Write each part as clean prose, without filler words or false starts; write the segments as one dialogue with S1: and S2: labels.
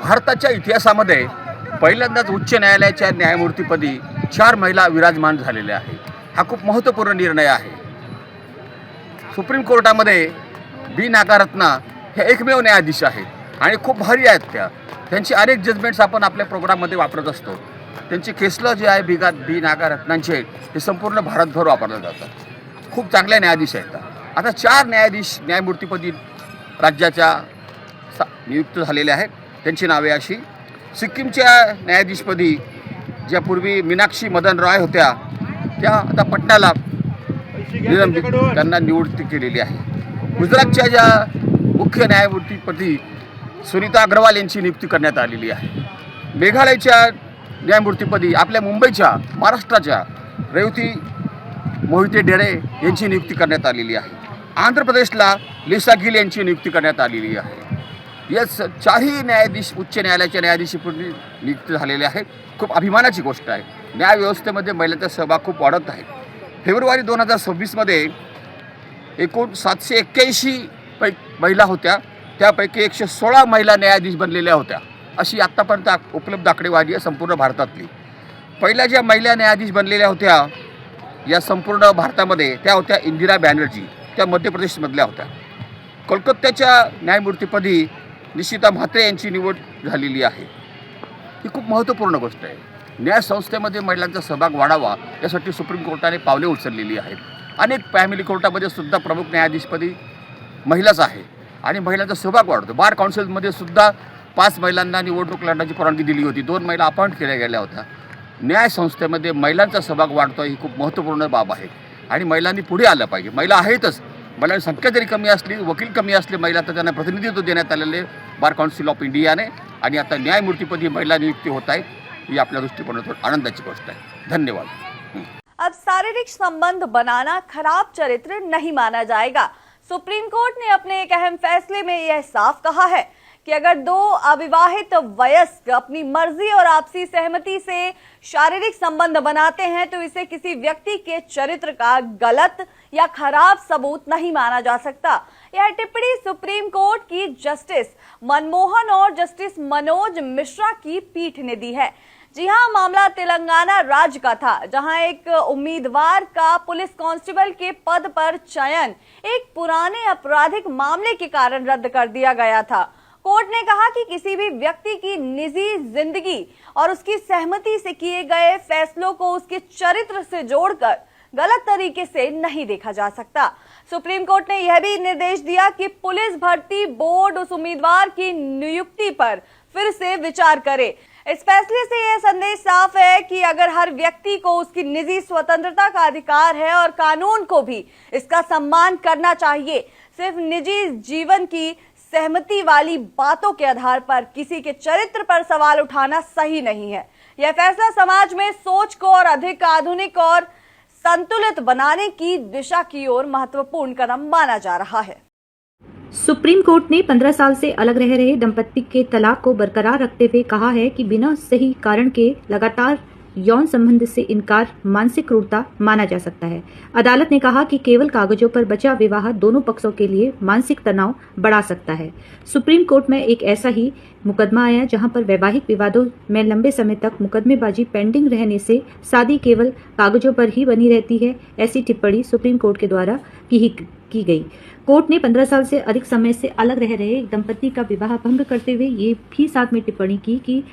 S1: भारताच्या इतिहासामध्ये पहिल्यांदाच उच्च न्यायालयाच्या न्यायमूर्तीपदी 4 महिला विराजमान झालेल्या आहेत. हा खूप महत्त्वपूर्ण निर्णय आहे. सुप्रीम कोर्टामध्ये बी नागारत्ना हे एकमेव न्यायाधीश आहेत आणि खूप भारी आहेत त्यांची अनेक जजमेंट्स आपण आपल्या प्रोग्राममध्ये वापरत असतो. त्यांची केसलं जे आहे बी नागारत्नांचे ते संपूर्ण भारतभर वापरले जातात. खूप चांगले न्यायाधीश आहेत. आता 4 न्यायाधीश न्यायमूर्तीपदी राज्याच्या नियुक्त झालेले आहेत. त्यांची नावे अशी: सिक्कीमच्या न्यायाधीशपदी ज्या पूर्वी मीनाक्षी मदन रॉय होत्या त्या आता पटनाला निलंबित त्यांना नियुक्ती केलेली आहे. गुजरातच्या ज्या मुख्य न्यायमूर्तीपदी सुनीता अग्रवाल यांची नियुक्ती करण्यात आलेली आहे. मेघालयच्या न्यायमूर्तीपदी आपल्या मुंबईच्या महाराष्ट्राच्या रेवती मोहिते डेरे यांची नियुक्ती करण्यात आलेली आहे. आंध्र प्रदेशला लिसा गिल यांची नियुक्ती करण्यात आलेली आहे. या 4ही न्यायाधीश उच्च न्यायालयाच्या न्यायाधीशपदी नियुक्त झालेले आहेत. खूप अभिमानाची गोष्ट आहे. न्यायव्यवस्थेमध्ये महिलांचा सहभाग खूप वाढत आहे. फेब्रुवारी 2026मध्ये एकूण 781 महिला होत्या. त्यापैकी 116 महिला न्यायाधीश बनलेल्या होत्या. अशी आत्तापर्यंत उपलब्ध आकडेवारी आहे संपूर्ण भारतातली. पहिल्या ज्या महिला न्यायाधीश बनलेल्या होत्या या संपूर्ण भारतामध्ये त्या होत्या इंदिरा बॅनर्जी. त्या मध्य प्रदेशमधल्या होत्या. कोलकात्याच्या न्यायमूर्तीपदी निशिता म्हात्रे यांची निवड झालेली आहे. ही खूप महत्त्वपूर्ण गोष्ट आहे. न्यायसंस्थेमध्ये महिलांचा सहभाग वाढावा यासाठी सुप्रीम कोर्टाने पावले उचललेली आहेत. अनेक फॅमिली कोर्टामध्ये सुद्धा प्रमुख न्यायाधीशपदी महिलाच आहे आणि महिलांचा सहभाग वाढतो. बार काउन्सिलमध्ये सुद्धा 5 महिलांना निवडणूक लढण्याची परवानगी दिली होती. 2 महिला अपॉइंट केल्या गेल्या होत्या. न्यायसंस्थेमध्ये महिलांचा सहभाग वाढतो ही खूप महत्त्वपूर्ण बाब आहे आणि महिलांनी पुढे आलं पाहिजे. महिला आहेतच. महिलांची संख्या जरी कमी असली, वकील कमी असले महिला, तर त्यांना प्रतिनिधित्व देण्यात आलेले बार काउन्सिल ऑफ इंडियाने आणि आता न्यायमूर्तीपदी महिला नियुक्ती होत आहे. ही आपल्या दृष्टिकोनातून आनंदाची गोष्ट आहे. धन्यवाद.
S2: अब शारीरिक संबंध बनाना खराब चरित्र नहीं माना जाएगा। सुप्रीम कोर्ट ने अपने एक अहम फैसले में यह साफ कहा है कि अगर 2 अविवाहित वयस्क अपनी मर्जी और आपसी सहमति से शारीरिक संबंध बनाते हैं तो इसे किसी व्यक्ति के चरित्र का गलत या खराब सबूत नहीं माना जा सकता। यह टिप्पणी सुप्रीम कोर्ट की जस्टिस मनमोहन और जस्टिस मनोज मिश्रा की पीठ ने दी है। जी हां, मामला तेलंगाना राज्य का था, जहां एक उम्मीदवार का पुलिस कांस्टेबल के पद पर चयन एक पुराने आपराधिक मामले के कारण रद्द कर दिया गया था। कोर्ट ने कहा कि किसी भी व्यक्ति की निजी जिंदगी और उसकी सहमति से किए गए फैसलों को उसके चरित्र से जोड़कर गलत तरीके से नहीं देखा जा सकता। सुप्रीम कोर्ट ने यह भी निर्देश दिया कि पुलिस भर्ती बोर्ड उस उम्मीदवार की नियुक्ति पर फिर से विचार करे। इस फैसले से यह संदेश साफ है कि अगर हर व्यक्ति को उसकी निजी स्वतंत्रता का अधिकार है और कानून को भी इसका सम्मान करना चाहिए, सिर्फ निजी जीवन की सहमति वाली बातों के आधार पर किसी के चरित्र पर सवाल उठाना सही नहीं है। यह फैसला समाज में सोच को और अधिक आधुनिक और संतुलित बनाने की दिशा की ओर महत्वपूर्ण कदम माना जा रहा है।
S3: सुप्रीम कोर्ट ने 15 साल से अलग रह रहे दंपति के तलाक को बरकरार रखते हुए कहा है कि बिना सही कारण के लगातार यौन संबंध से इनकार मानसिक क्रूरता माना जा सकता है। अदालत ने कहा कि केवल कागजों पर बचा विवाह दोनों पक्षों के लिए मानसिक तनाव बढ़ा सकता है। सुप्रीम कोर्ट में एक ऐसा ही मुकदमा आया जहां पर वैवाहिक विवादों में लंबे समय तक मुकदमेबाजी पेंडिंग रहने से शादी केवल कागजों पर ही बनी रहती है। ऐसी टिप्पणी सुप्रीम कोर्ट के द्वारा की गई। कोर्ट ने 15 साल से अधिक समय से अलग रह रहे दंपति का विवाह भंग करते हुए ये भी साथ में टिप्पणी की कि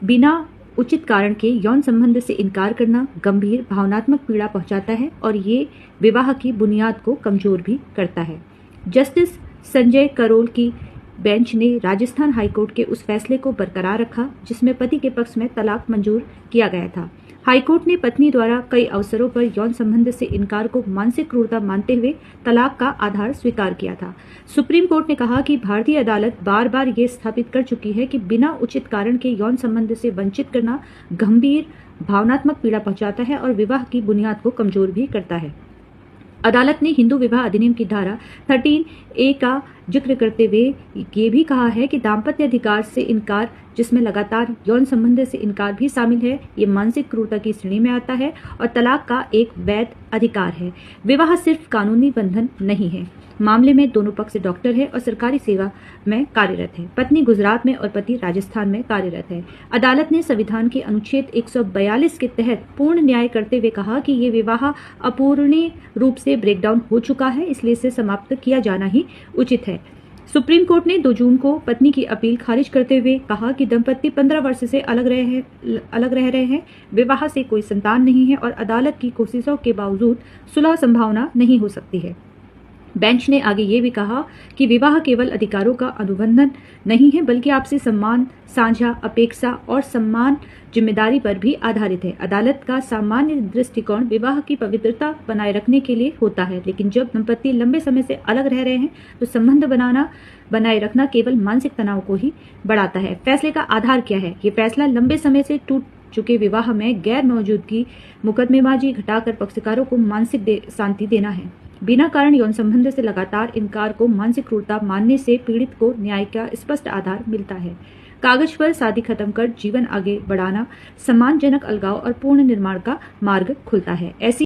S3: बिना उचित कारण के यौन संबंध से इनकार करना गंभीर भावनात्मक पीड़ा पहुंचाता है और ये विवाह की बुनियाद को कमजोर भी करता है। जस्टिस संजय करोल की बेंच ने राजस्थान हाईकोर्ट के उस फैसले को बरकरार रखा जिसमें पति के पक्ष में तलाक मंजूर किया गया था। हाईकोर्ट ने पत्नी द्वारा कई अवसरों पर यौन संबंध से इनकार को मानसिक क्रूरता मानते हुए तलाक का आधार स्वीकार किया था। सुप्रीम कोर्ट ने कहा कि भारतीय अदालत बार बार ये स्थापित कर चुकी है कि बिना उचित कारण के यौन संबंध से वंचित करना गंभीर भावनात्मक पीड़ा पहुंचाता है और विवाह की बुनियाद को कमजोर भी करता है। अदालत ने हिंदू विवाह अधिनियम की धारा 13A का जिक्र करते हुए ये भी कहा है कि दाम्पत्य अधिकार से इनकार, जिसमें लगातार यौन संबंध से इनकार भी शामिल है, ये मानसिक क्रूरता की श्रेणी में आता है और तलाक का एक वैध अधिकार है। विवाह सिर्फ कानूनी बंधन नहीं है। मामले में दोनों पक्ष डॉक्टर है और सरकारी सेवा में कार्यरत है। पत्नी गुजरात में और पति राजस्थान में कार्यरत है। अदालत ने संविधान के अनुच्छेद 142 के तहत पूर्ण न्याय करते हुए कहा कि ये विवाह अपूरणीय रूप से ब्रेकडाउन हो चुका है, इसलिए इसे समाप्त किया जाना ही उचित है। सुप्रीम कोर्ट ने 2 जून को पत्नी की अपील खारिज करते हुए कहा कि दंपति 15 वर्ष से अलग रह रहे हैं, विवाह से कोई संतान नहीं है और अदालत की कोशिशों के बावजूद सुलह संभावना नहीं हो सकती है। बेंच ने आगे ये भी कहा कि विवाह केवल अधिकारों का अनुबंधन नहीं है, बल्कि आपसी सम्मान, साझा अपेक्षा और सम्मान जिम्मेदारी पर भी आधारित है। अदालत का सामान्य दृष्टिकोण विवाह की पवित्रता बनाए रखने के लिए होता है, लेकिन जब दंपति लंबे समय से अलग रह रहे हैं तो संबंध बनाए रखना केवल मानसिक तनाव को ही बढ़ाता है। फैसले का आधार क्या है? ये फैसला लंबे समय से टूट चुके विवाह में गैर मौजूदगी, मुकदमेबाजी घटाकर पक्षकारों को मानसिक शांति देना है। बिना कारण यौन संबंध से लगातार इनकार को मानसिक क्रूरता मानने से पीड़ित को न्याय का स्पष्ट आधार मिलता है। कागज पर शादी खत्म कर जीवन आगे बढ़ाना, सम्मानजनक अलगाव और पूर्ण निर्माण का मार्ग खुलता है। ऐसी